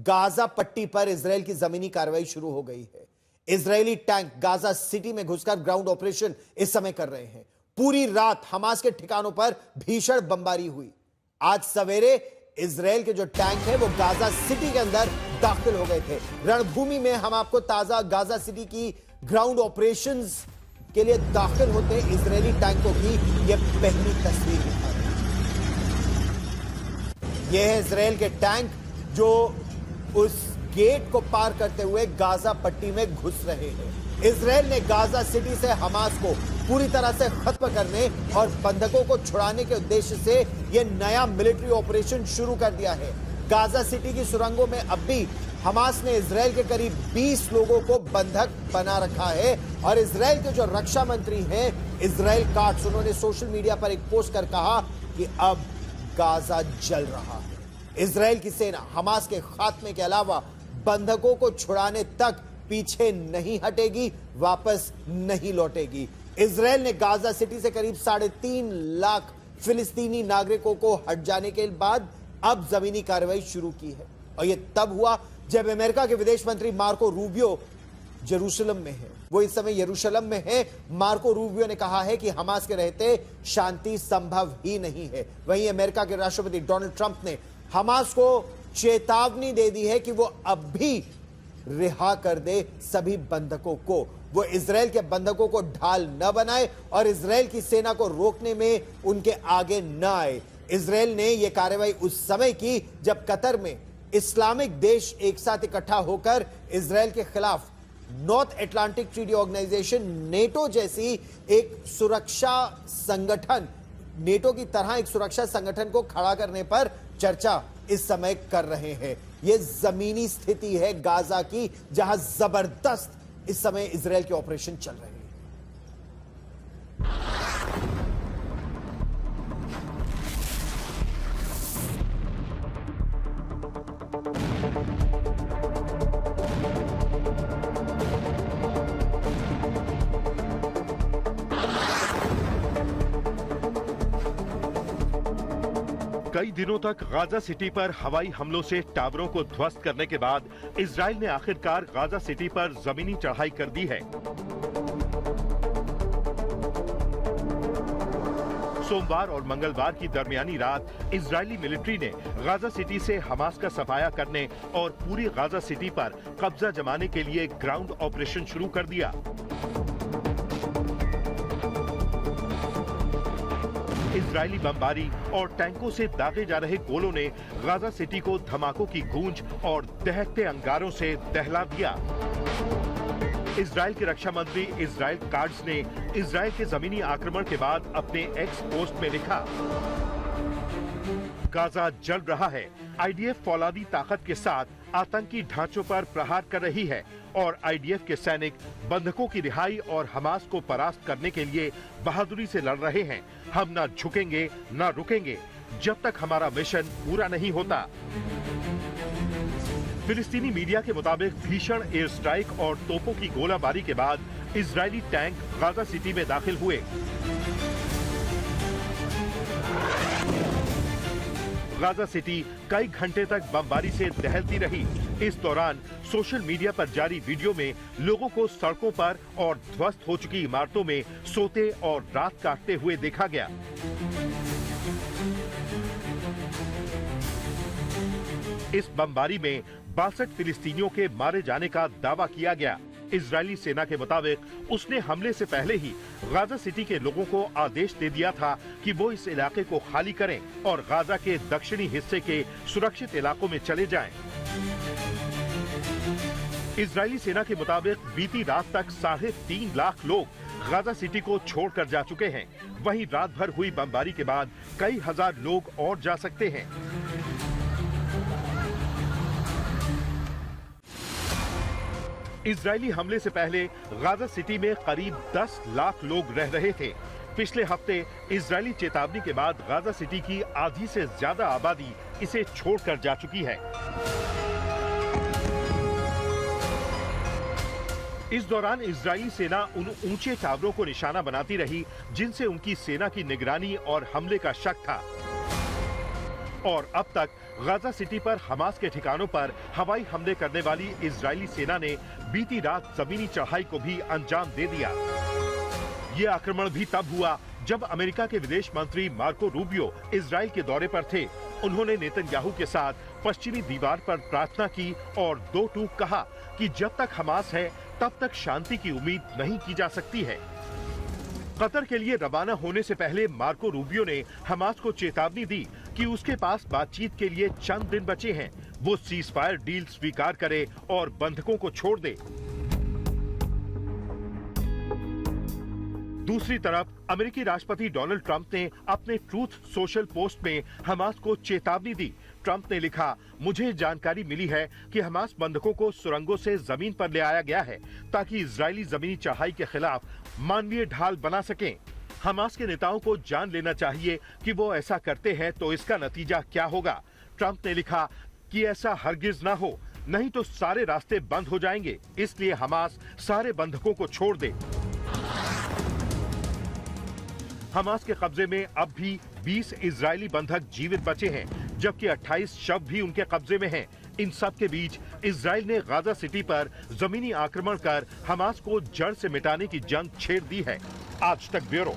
Gaza पट्टी पर Israel की जमीनी कार्रवाई शुरू हो गई है। इजरायली टैंक गाजा सिटी में घुसकर ग्राउंड ऑपरेशन इस समय कर रहे हैं। पूरी रात हमास के ठिकानों पर भीषण बमबारी हुई। आज सवेरे इजराइल के जो टैंक है वो गाजा सिटी के अंदर दाखिल हो गए थे। रणभूमि में हम आपको ताजा गाजा सिटी की ग्राउंड ऑपरेशंस के लिए दाखिल होते इजरायली टैंकों की यह पहली तस्वीर दिखा रहे हैं। यह है इजराइल के टैंक जो उस गेट को पार करते हुए गाजा पट्टी में घुस रहे हैं। इजराइल ने गाजा सिटी से हमास को पूरी तरह से खत्म करने और बंधकों को छुड़ाने के उद्देश्य से यह नया मिलिट्री ऑपरेशन शुरू कर दिया है। गाजा सिटी की सुरंगों में अब भी हमास ने इजराइल के करीब 20 लोगों को बंधक बना रखा है और इजराइल के जो रक्षा मंत्री हैं इजराइल काट्स, उन्होंने सोशल मीडिया पर एक पोस्ट कर कहा कि अब गाजा जल रहा है। इजराइल की सेना हमास के खात्मे के अलावा बंधकों को छुड़ाने तक पीछे नहीं हटेगी, वापस नहीं लौटेगी। इजराइल ने गाजा सिटी से करीब 3.5 लाख फिलिस्तीनी नागरिकों को हट जाने के बाद अब जमीनी कार्रवाई शुरू की है और यह तब हुआ जब अमेरिका के विदेश मंत्री मार्को रूबियो जेरूशलम में है। वो इस समय यरूशलेम में है। मार्को रूबियो ने कहा है कि हमास के रहते शांति संभव ही नहीं है। वहीं अमेरिका के राष्ट्रपति डोनाल्ड ट्रंप ने हमास को चेतावनी दे दी है कि वो अब भी रिहा कर दे सभी बंधकों को। वो इजराइल के बंधकों को ढाल न बनाए और इजराइल की सेना को रोकने में उनके आगे न आए। इजराइल ने यह कार्रवाई उस समय की जब कतर में इस्लामिक देश एक साथ इकट्ठा होकर इजराइल के खिलाफ North Atlantic Treaty Organization NATO जैसी एक सुरक्षा संगठन, नेटो की तरह एक सुरक्षा संगठन को खड़ा करने पर चर्चा इस समय कर रहे हैं। यह जमीनी स्थिति है गाजा की, जहां जबरदस्त इस समय इजराइल के ऑपरेशन चल रहे हैं। कई दिनों तक गाजा सिटी पर हवाई हमलों से टावरों को ध्वस्त करने के बाद इजराइल ने आखिरकार गाजा सिटी पर जमीनी चढ़ाई कर दी है। सोमवार और मंगलवार की दरमियानी रात इजरायली मिलिट्री ने गाजा सिटी से हमास का सफाया करने और पूरी गाजा सिटी पर कब्जा जमाने के लिए ग्राउंड ऑपरेशन शुरू कर दिया। इजरायली बमबारी और टैंकों से दागे जा रहे गोलों ने गाजा सिटी को धमाकों की गूंज और दहकते अंगारों से दहला दिया। इजराइल के रक्षा मंत्री इजराइल काट्स ने इजराइल के जमीनी आक्रमण के बाद अपने एक्स पोस्ट में लिखा, गाजा जल रहा है। आईडीएफ फौलादी ताकत के साथ आतंकी ढांचों पर प्रहार कर रही है और आईडीएफ के सैनिक बंधकों की रिहाई और हमास को परास्त करने के लिए बहादुरी से लड़ रहे हैं। हम न झुकेंगे न रुकेंगे जब तक हमारा मिशन पूरा नहीं होता। फिलिस्तीनी मीडिया के मुताबिक भीषण एयर स्ट्राइक और तोपों की गोलाबारी के बाद इजरायली टैंक गाजा सिटी में दाखिल हुए। गाजा सिटी कई घंटे तक बमबारी से दहलती रही। इस दौरान सोशल मीडिया पर जारी वीडियो में लोगों को सड़कों पर और ध्वस्त हो चुकी इमारतों में सोते और रात काटते हुए देखा गया। इस बमबारी में 62 फिलिस्तीनियों के मारे जाने का दावा किया गया। इजरायली सेना के मुताबिक उसने हमले से पहले ही गाजा सिटी के लोगों को आदेश दे दिया था कि वो इस इलाके को खाली करें और गाजा के दक्षिणी हिस्से के सुरक्षित इलाकों में चले जाएं। इजरायली सेना के मुताबिक बीती रात तक 3.5 लाख लोग गाजा सिटी को छोड़कर जा चुके हैं। वहीं रात भर हुई बमबारी के बाद कई हजार लोग और जा सकते हैं। इजरायली हमले से पहले गाजा सिटी में करीब 10 लाख लोग रह रहे थे। पिछले हफ्ते इजरायली चेतावनी के बाद गाजा सिटी की आधी से ज्यादा आबादी इसे छोड़कर जा चुकी है। इस दौरान इजरायली सेना उन ऊंचे टावरों को निशाना बनाती रही जिनसे उनकी सेना की निगरानी और हमले का शक था। और अब तक गाजा सिटी पर हमास के ठिकानों पर हवाई हमले करने वाली इजरायली सेना ने बीती रात जमीनी चढ़ाई को भी अंजाम दे दिया। ये आक्रमण भी तब हुआ जब अमेरिका के विदेश मंत्री मार्को रूबियो इजरायल के दौरे पर थे। उन्होंने नेतन्याहू के साथ पश्चिमी दीवार पर प्रार्थना की और दो टूक कहा कि जब तक हमास है तब तक शांति की उम्मीद नहीं की जा सकती है। कतर के लिए रवाना होने से पहले मार्को रूबियो ने हमास को चेतावनी दी कि उसके पास बातचीत के लिए चंद दिन बचे हैं, वो सीजफायर डील स्वीकार करे और बंधकों को छोड़ दे। दूसरी तरफ अमेरिकी राष्ट्रपति डोनाल्ड ट्रंप ने अपने ट्रूथ सोशल पोस्ट में हमास को चेतावनी दी। ट्रंप ने लिखा, मुझे जानकारी मिली है कि हमास बंधकों को सुरंगों से जमीन पर ले आया गया है ताकि इजरायली जमीनी चढ़ाई के खिलाफ मानवीय ढाल बना सकें। हमास के नेताओं को जान लेना चाहिए कि वो ऐसा करते हैं तो इसका नतीजा क्या होगा। ट्रंप ने लिखा कि ऐसा हरगिज ना हो, नहीं तो सारे रास्ते बंद हो जाएंगे, इसलिए हमास सारे बंधकों को छोड़ दे। हमास के कब्जे में अब भी 20 इजरायली बंधक जीवित बचे हैं, जबकि 28 शव भी उनके कब्जे में हैं। इन सब के बीच इजरायल ने गाजा सिटी पर जमीनी आक्रमण कर हमास को जड़ से मिटाने की जंग छेड़ दी है। आज तक ब्यूरो।